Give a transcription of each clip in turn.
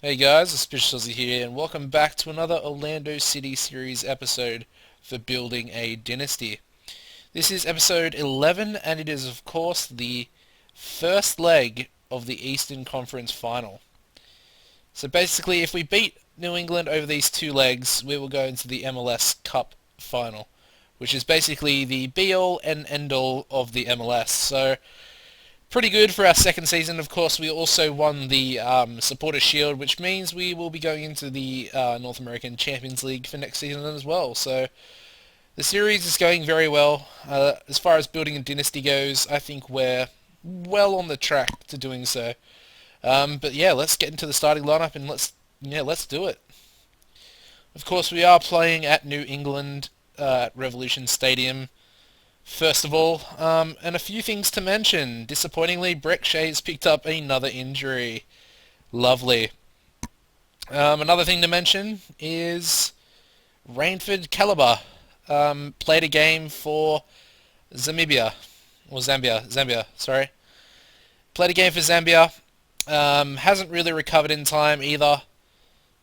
Hey guys, AuspiciousAussie here, and welcome back to another Orlando City Series episode for building a dynasty. This is episode 11, and it is of course the first leg of the Eastern Conference Final. So basically, if we beat New England over these two legs, we will go into the MLS Cup Final, which is basically the be-all and end-all of the MLS. So pretty good for our second season. Of course, we also won the Supporter Shield, which means we will be going into the North American Champions League for next season as well. So the series is going very well. As far as building a dynasty goes, I think we're well on the track to doing so. But yeah, let's get into the starting lineup and let's do it. Of course, we are playing at New England at Revolution Stadium. First of all, and a few things to mention. Disappointingly, Brek Shea's picked up another injury. Lovely. Another thing to mention is Rainford Caliber played a game for Zambia, sorry. Played a game for Zambia. Hasn't really recovered in time either,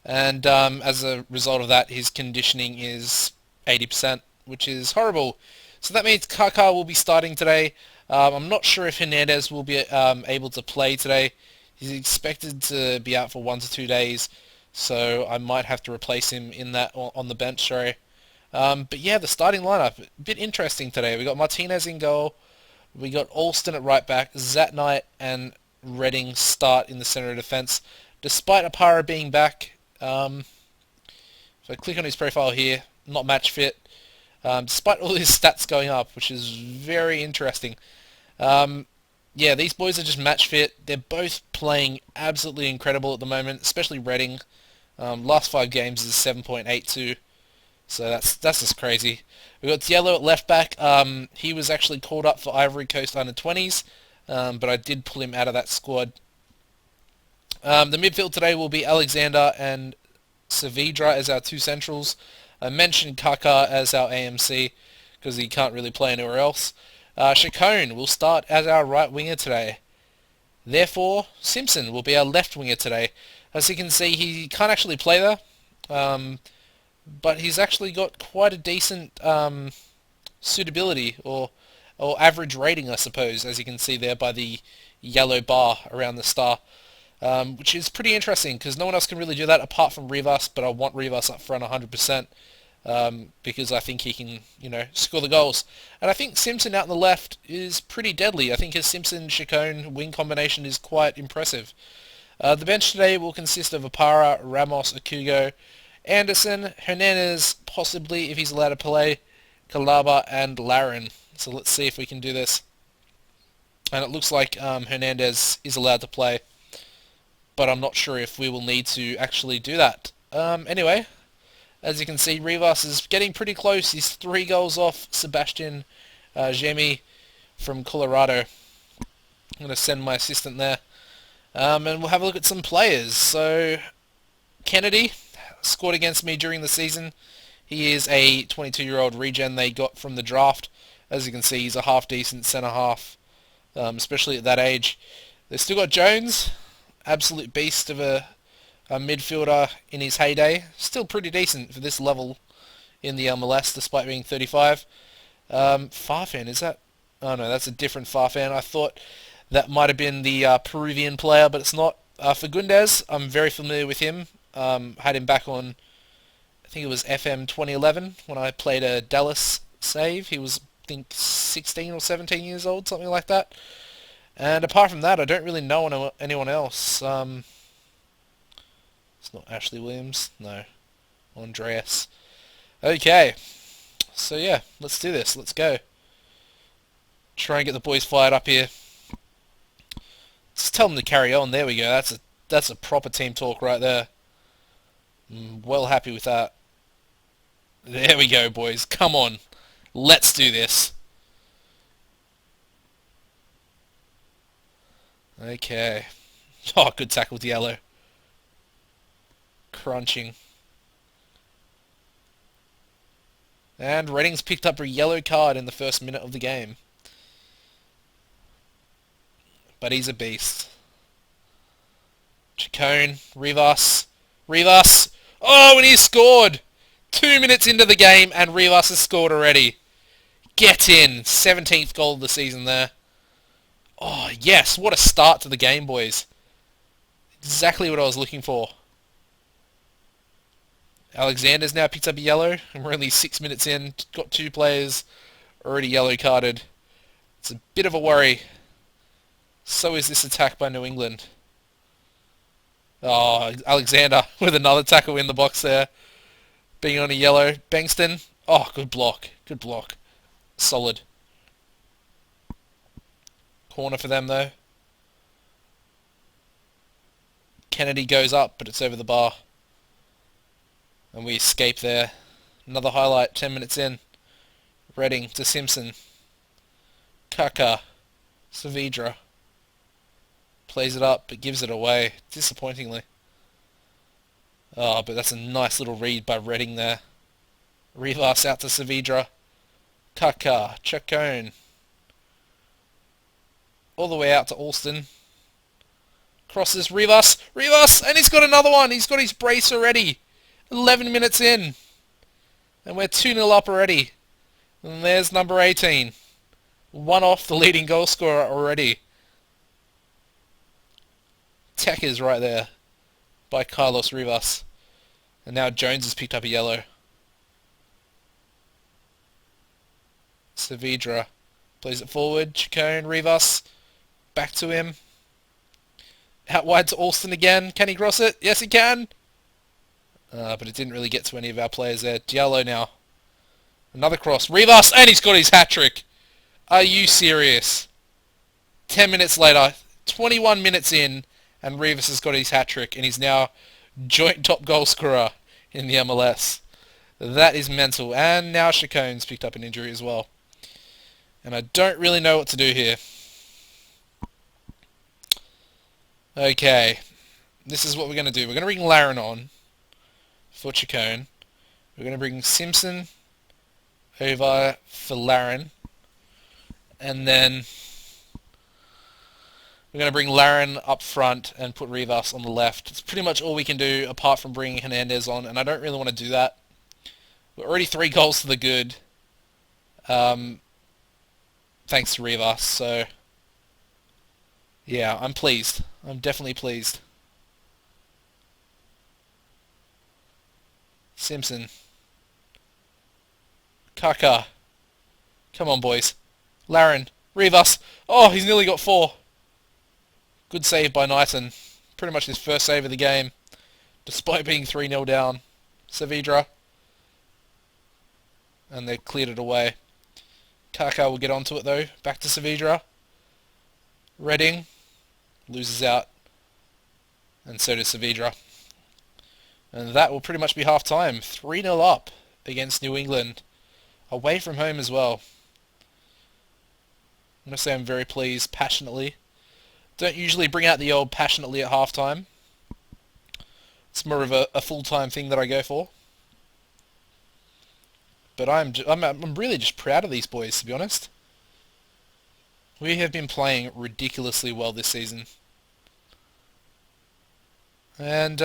and as a result of that, his conditioning is 80%, which is horrible. So that means Kaká will be starting today. I'm not sure if Hernandez will be able to play today. He's expected to be out for 1 to 2 days, so I might have to replace him in that on the bench. Sorry. But yeah, the starting lineup a bit interesting today. We got Martinez in goal. We got Alston at right back. Zat Knight and Redding start in the centre of defence, despite Apara being back. If I click on his profile here, not match fit. Despite all his stats going up, which is very interesting. Yeah, these boys are just match fit. They're both playing absolutely incredible at the moment, especially Redding. Last 5 games is 7.82, so that's just crazy. We got Diallo at left back. He was actually called up for Ivory Coast under 20s, but I did pull him out of that squad. The midfield today will be Alexander and Saavedra as our two centrals. I mentioned Kaká as our AMC because he can't really play anywhere else. Chacon will start as our right winger today. Therefore, Simpson will be our left winger today. As you can see, he can't actually play there, but he's actually got quite a decent suitability or average rating, I suppose, as you can see there by the yellow bar around the star. Which is pretty interesting because no one else can really do that apart from Rivas, but I want Rivas up front 100% because I think he can, score the goals. And I think Simpson out on the left is pretty deadly. I think his Simpson-Chacon wing combination is quite impressive. The bench today will consist of Apara, Ramos, Akugo, Anderson, Hernandez, possibly if he's allowed to play, Kalaba, and Larin. So let's see if we can do this. And it looks like Hernandez is allowed to play, but I'm not sure if we will need to actually do that. Anyway, as you can see, Rivas is getting pretty close. He's 3 goals off Sebastian Gemi from Colorado. I'm going to send my assistant there. And we'll have a look at some players. So, Kennedy scored against me during the season. He is a 22-year-old regen they got from the draft. As you can see, he's a half-decent centre-half, especially at that age. They've still got Jones, absolute beast of a midfielder in his heyday. Still pretty decent for this level in the MLS, despite being 35. Farfan, is that? Oh no, that's a different Farfan. I thought that might have been the Peruvian player, but it's not. Fagundes, I'm very familiar with him. Had him back on, I think it was FM 2011 when I played a Dallas save. He was, I think, 16 or 17 years old, something like that. And apart from that, I don't really know anyone else. It's not Ashley Williams. No. Andreas. Okay. So yeah, let's do this. Let's go. Try and get the boys fired up here. Just tell them to carry on. There we go. That's a proper team talk right there. Well happy with that. There we go, boys. Come on. Let's do this. Okay. Oh, good tackle, Diallo. Crunching. And Redding's picked up a yellow card in the first minute of the game. But he's a beast. Chacon, Rivas. Rivas! Oh, and he scored! 2 minutes into the game and Rivas has scored already. Get in! 17th goal of the season there. Oh, yes, what a start to the game, boys. Exactly what I was looking for. Alexander's now picked up a yellow, and we're only 6 minutes in. Got 2 players already yellow carded. It's a bit of a worry. So is this attack by New England. Oh, Alexander with another tackle in the box there. Being on a yellow. Bankston. Oh, good block. Good block. Solid. Corner for them, though. Kennedy goes up, but it's over the bar. And we escape there. Another highlight, 10 minutes in. Redding to Simpson. Kaka. Saavedra. Plays it up, but gives it away, disappointingly. Oh, but that's a nice little read by Redding there. Rivas out to Saavedra. Kaka. Chacon. All the way out to Alston. Crosses Rivas. Rivas! And he's got another one. He's got his brace already. 11 minutes in. And we're 2-0 up already. And there's number 18. One off the leading goal scorer already. Tech is right there by Carlos Rivas. And now Jones has picked up a yellow. Saavedra plays it forward. Chacon, Rivas. Back to him. Out wide to Alston again. Can he cross it? Yes, he can. But it didn't really get to any of our players there. Diallo now. Another cross. Rivas, and he's got his hat-trick. Are you serious? 10 minutes later, 21 minutes in, and Rivas has got his hat-trick, and he's now joint top goal scorer in the MLS. That is mental. And now Chacon's picked up an injury as well. And I don't really know what to do here. Okay. This is what we're going to do. We're going to bring Laren on for Chacon. We're going to bring Simpson over for Laren. And then we're going to bring Laren up front and put Rivas on the left. It's pretty much all we can do apart from bringing Hernandez on, and I don't really want to do that. We're already 3 goals to the good. Thanks to Rivas, so yeah, I'm pleased. I'm definitely pleased. Simpson. Kaka. Come on, boys. Laren. Rivas. Oh, he's nearly got 4. Good save by Knighton. Pretty much his first save of the game, despite being 3-0 down. Saavedra. And they cleared it away. Kaka will get onto it, though. Back to Saavedra. Redding. Loses out. And so does Saavedra. And that will pretty much be half-time. 3-0 up against New England. Away from home as well. I'm going to say I'm very pleased, passionately. Don't usually bring out the old passionately at half-time. It's more of a full-time thing that I go for. But I'm really just proud of these boys, to be honest. We have been playing ridiculously well this season. And,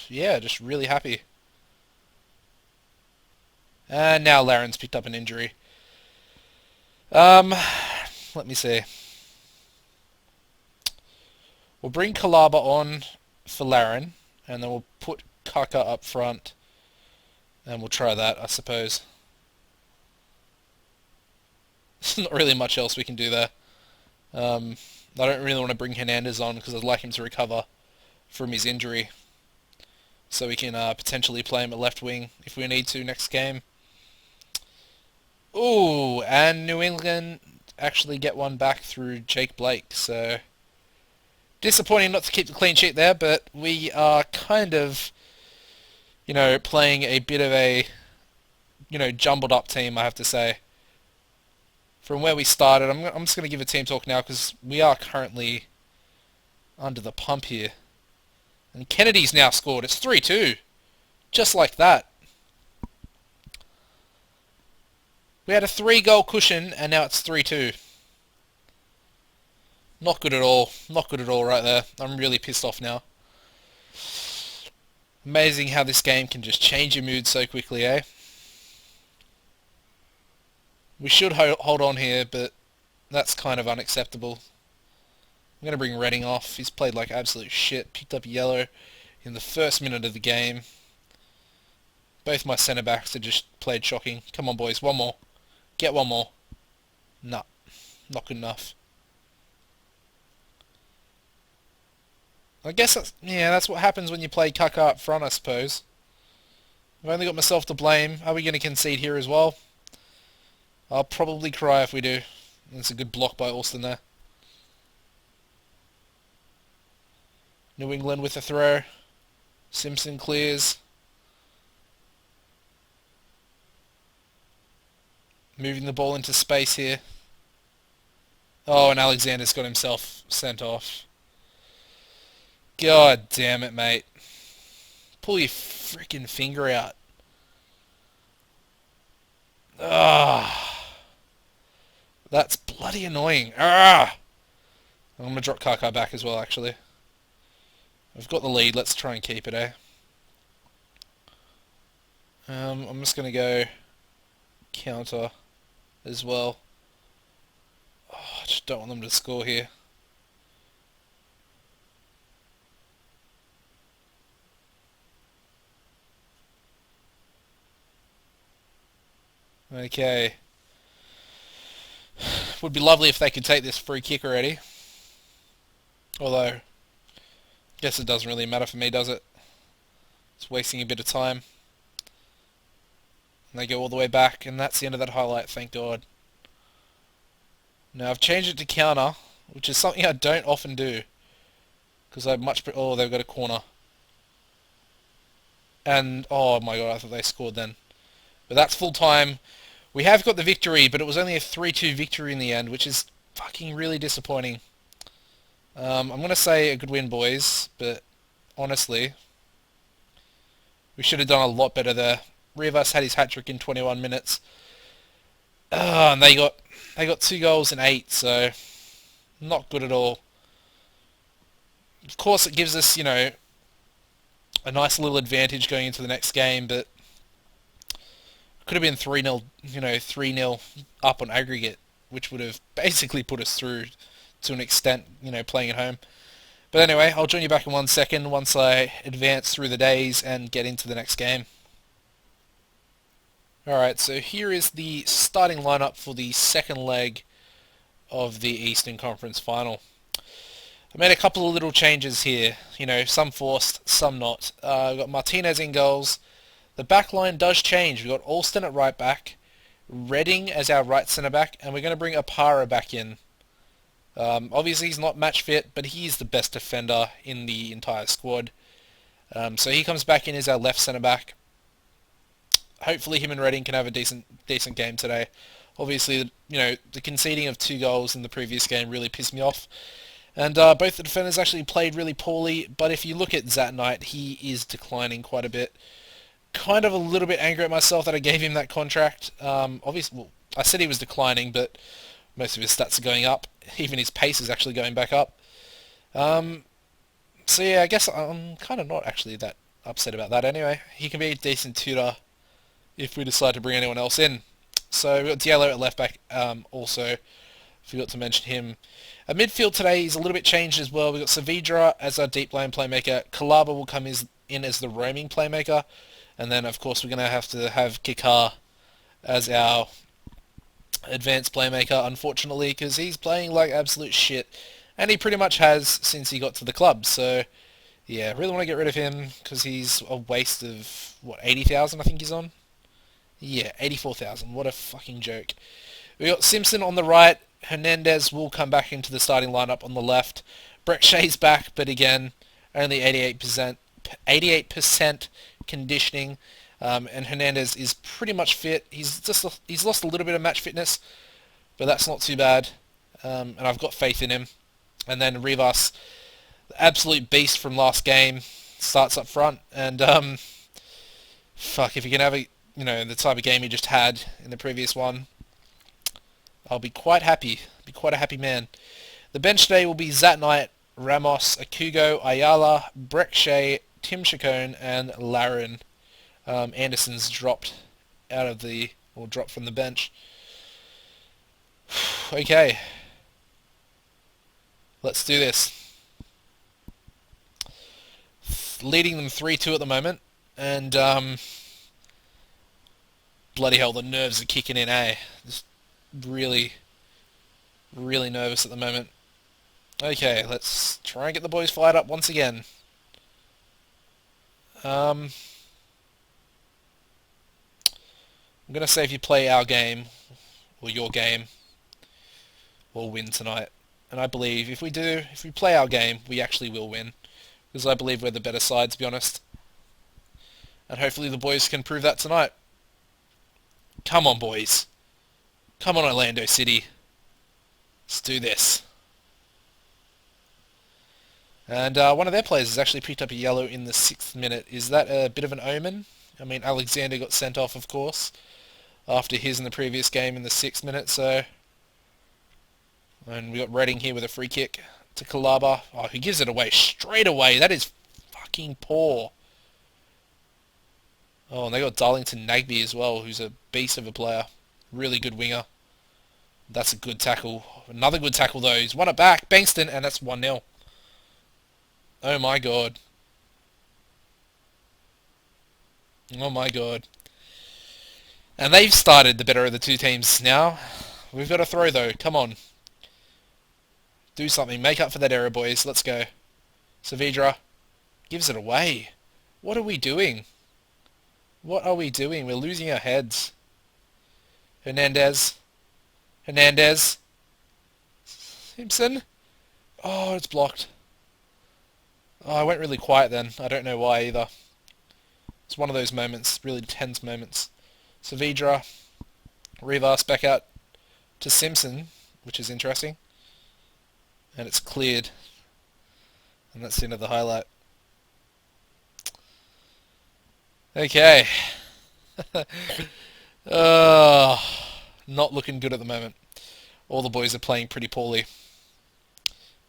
yeah, just really happy. And now Laren's picked up an injury. Let me see. We'll bring Kalaba on for Laren, and then we'll put Kaka up front, and we'll try that, I suppose. There's not really much else we can do there. I don't really want to bring Hernandez on because I'd like him to recover from his injury, so we can potentially play him at left wing if we need to next game. Ooh, and New England actually get one back through Jake Blake, so disappointing not to keep the clean sheet there, but we are kind of, you know, playing a bit of a, you know, jumbled up team, I have to say. From where we started, I'm just going to give a team talk now because we are currently under the pump here. And Kennedy's now scored. It's 3-2. Just like that. We had a 3-goal cushion, and now it's 3-2. Not good at all. Not good at all right there. I'm really pissed off now. Amazing how this game can just change your mood so quickly, eh? We should hold on here, but that's kind of unacceptable. I'm going to bring Redding off. He's played like absolute shit. Picked up yellow in the first minute of the game. Both my centre backs have just played shocking. Come on, boys. One more. Get one more. Nah. Not good enough. I guess that's what happens when you play Kaka up front, I suppose. I've only got myself to blame. Are we going to concede here as well? I'll probably cry if we do. That's a good block by Alston there. New England with a throw. Simpson clears. Moving the ball into space here. Oh, and Alexander's got himself sent off. God damn it, mate. Pull your freaking finger out. Ah, that's bloody annoying. Ah, I'm going to drop Kaka back as well, actually. We've got the lead. Let's try and keep it, eh? I'm just going to go counter as well. Oh, I just don't want them to score here. Okay. Would be lovely if they could take this free kick already. Although, I guess it doesn't really matter for me, does it? It's wasting a bit of time. And they go all the way back, and that's the end of that highlight, thank God. Now, I've changed it to counter, which is something I don't often do. Because I much... Oh, they've got a corner. And, oh my God, I thought they scored then. But that's full time. We have got the victory, but it was only a 3-2 victory in the end, which is fucking really disappointing. I'm going to say a good win, boys, but honestly, we should have done a lot better there. Rivas had his hat-trick in 21 minutes. And they got 2 goals in 8, so not good at all. Of course, it gives us, a nice little advantage going into the next game, but could have been 3-0, 3-0 up on aggregate, which would have basically put us through to an extent, playing at home. But anyway, I'll join you back in 1 second once I advance through the days and get into the next game. Alright, so here is the starting lineup for the second leg of the Eastern Conference Final. I made a couple of little changes here, some forced, some not. I've got Martinez in goals. The back line does change. We've got Alston at right back, Redding as our right centre back, and we're going to bring Apara back in. Obviously he's not match fit, but he's the best defender in the entire squad. So he comes back in as our left centre back. Hopefully him and Redding can have a decent game today. Obviously, the conceding of 2 goals in the previous game really pissed me off. And both the defenders actually played really poorly, but if you look at Zat Knight, he is declining quite a bit. Kind of a little bit angry at myself that I gave him that contract. Obviously, well, I said he was declining, but most of his stats are going up. Even his pace is actually going back up. So yeah, I guess I'm kind of not actually that upset about that anyway. He can be a decent tutor if we decide to bring anyone else in. So we've got Diallo at left back also. Forgot to mention him. At midfield today is a little bit changed as well. We've got Saavedra as our deep lane playmaker. Kalaba will come in as the roaming playmaker. And then, of course, we're going to have Kikar as our advanced playmaker, unfortunately, because he's playing like absolute shit. And he pretty much has since he got to the club. So, yeah, really want to get rid of him because he's a waste of, 80,000 I think he's on? Yeah, 84,000. What a fucking joke. We got Simpson on the right. Hernandez will come back into the starting lineup on the left. Brett Shea's back, but again, only 88% conditioning. And Hernandez is pretty much fit. He's lost a little bit of match fitness, but that's not too bad. And I've got faith in him. And then Rivas, the absolute beast from last game, starts up front. And fuck, if you can have the type of game he just had in the previous one, I'll be quite happy. Be quite a happy man. The bench today will be Zat Knight, Ramos, Akugo, Ayala, Breck Shea, Tim Chacon, and Laren. Anderson's dropped dropped from the bench. Okay, let's do this. Leading them 3-2 at the moment, and bloody hell, the nerves are kicking in, eh? Just really, really nervous at the moment. Okay, let's try and get the boys fired up once again. I'm going to say if you play our game, or your game, we'll win tonight. And I believe if we play our game, we actually will win. Because I believe we're the better side, to be honest. And hopefully the boys can prove that tonight. Come on, boys. Come on, Orlando City. Let's do this. And one of their players has actually picked up a yellow in the 6th minute. Is that a bit of an omen? I mean, Alexander got sent off, of course, after his in the previous game in the 6th minute, so... And we got Redding here with a free kick to Kalaba. Oh, he gives it away straight away. That is fucking poor. Oh, and they got Darlington Nagby as well, who's a beast of a player. Really good winger. That's a good tackle. Another good tackle, though. He's won it back. Bankston, and that's 1-0. Oh, my God. Oh, my God. And they've started the better of the two teams now. We've got a throw, though. Come on. Do something. Make up for that error, boys. Let's go. Saavedra gives it away. What are we doing? What are we doing? We're losing our heads. Hernandez. Hernandez. Simpson. Oh, it's blocked. Oh, I went really quiet then. I don't know why either. It's one of those moments, really tense moments. Saavedra. Rivas back out to Simpson, which is interesting. And it's cleared. And that's the end of the highlight. Okay. Not looking good at the moment. All the boys are playing pretty poorly.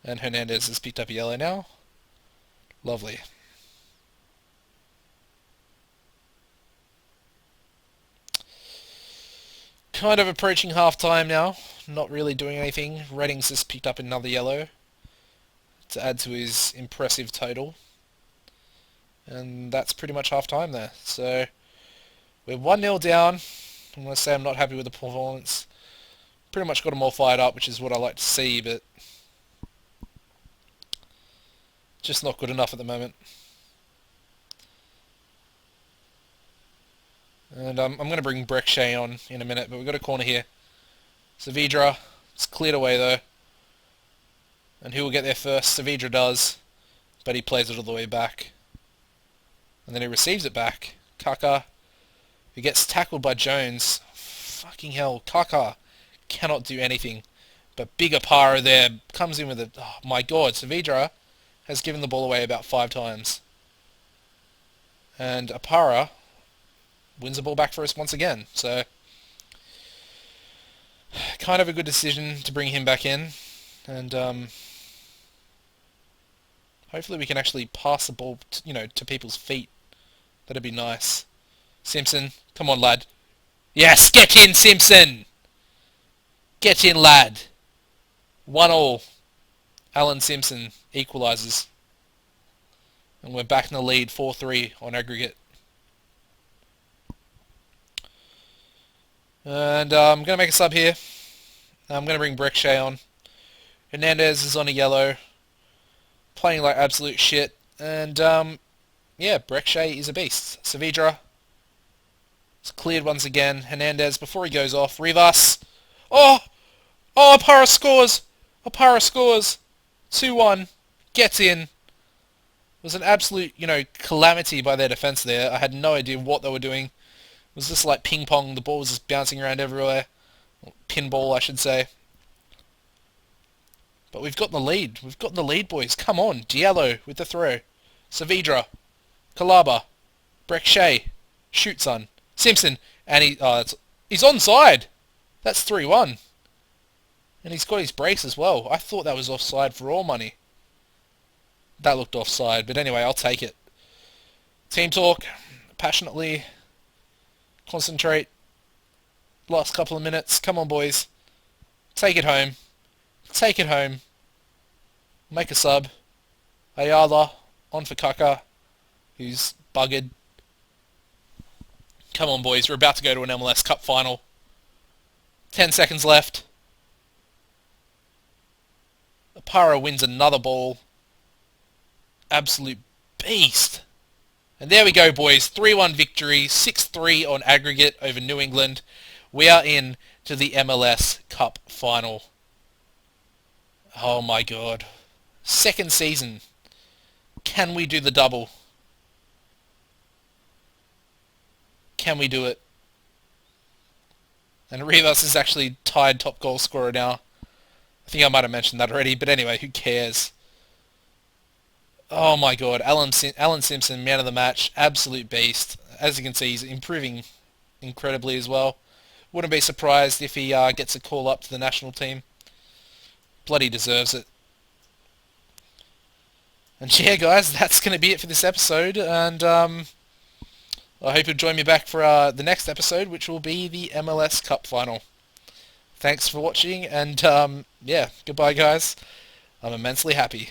And Hernandez has picked up a yellow now. Lovely. Kind of approaching half-time now. Not really doing anything. Redding's just picked up another yellow to add to his impressive total. And that's pretty much half-time there. So we're 1-0 down. I'm going to say I'm not happy with the performance. Pretty much got them all fired up, which is what I like to see, but just not good enough at the moment. And I'm going to bring Breck Shea on in a minute, but we've got a corner here. Saavedra, it's cleared away though. And who will get there first? Saavedra does, but he plays it all the way back. And then he receives it back. Kaka, who gets tackled by Jones. Fucking hell, Kaka cannot do anything. But big Apara there comes in with a... Oh my God, Saavedra has given the ball away about 5 times. And Apara wins the ball back for us once again. So, kind of a good decision to bring him back in. And hopefully we can actually pass the ball to people's feet. That'd be nice. Simpson, come on, lad. Yes, get in, Simpson! Get in, lad. 1-1. Alan Simpson equalises. And we're back in the lead, 4-3 on aggregate. And I'm going to make a sub here. I'm going to bring Breck Shea on. Hernandez is on a yellow. Playing like absolute shit. And yeah, Breck Shea is a beast. Saavedra. It's cleared once again. Hernandez, before he goes off. Rivas. Oh! Oh, Apara scores! Apara scores! 2-1. Gets in. It was an absolute, calamity by their defence there. I had no idea what they were doing. It was just like ping pong. The ball was just bouncing around everywhere. Pinball, I should say. But we've got the lead. We've got the lead, boys. Come on. Diallo with the throw. Saavedra. Kalaba. Breck Shea. Shoot, son. Simpson. And he's onside. That's 3-1. And he's got his brace as well. I thought that was offside for all money. That looked offside, but anyway, I'll take it. Team talk, passionately, concentrate. Last couple of minutes. Come on, boys. Take it home. Take it home. Make a sub. Ayala on for Kaka, who's buggered. Come on, boys. We're about to go to an MLS Cup final. 10 seconds left. Apara wins another ball. Absolute beast. And there we go, boys. 3-1 victory. 6-3 on aggregate over New England. We are in to the MLS Cup final. Oh my god. Second season. Can we do the double? Can we do it? And Rivas is actually tied top goal scorer now. I think I might have mentioned that already, but anyway, who cares? Oh my god, Alan Simpson, man of the match, absolute beast. As you can see, he's improving incredibly as well. Wouldn't be surprised if he gets a call up to the national team. Bloody deserves it. And yeah, guys, that's going to be it for this episode, and I hope you'll join me back for the next episode, which will be the MLS Cup final. Thanks for watching, and yeah, goodbye, guys. I'm immensely happy.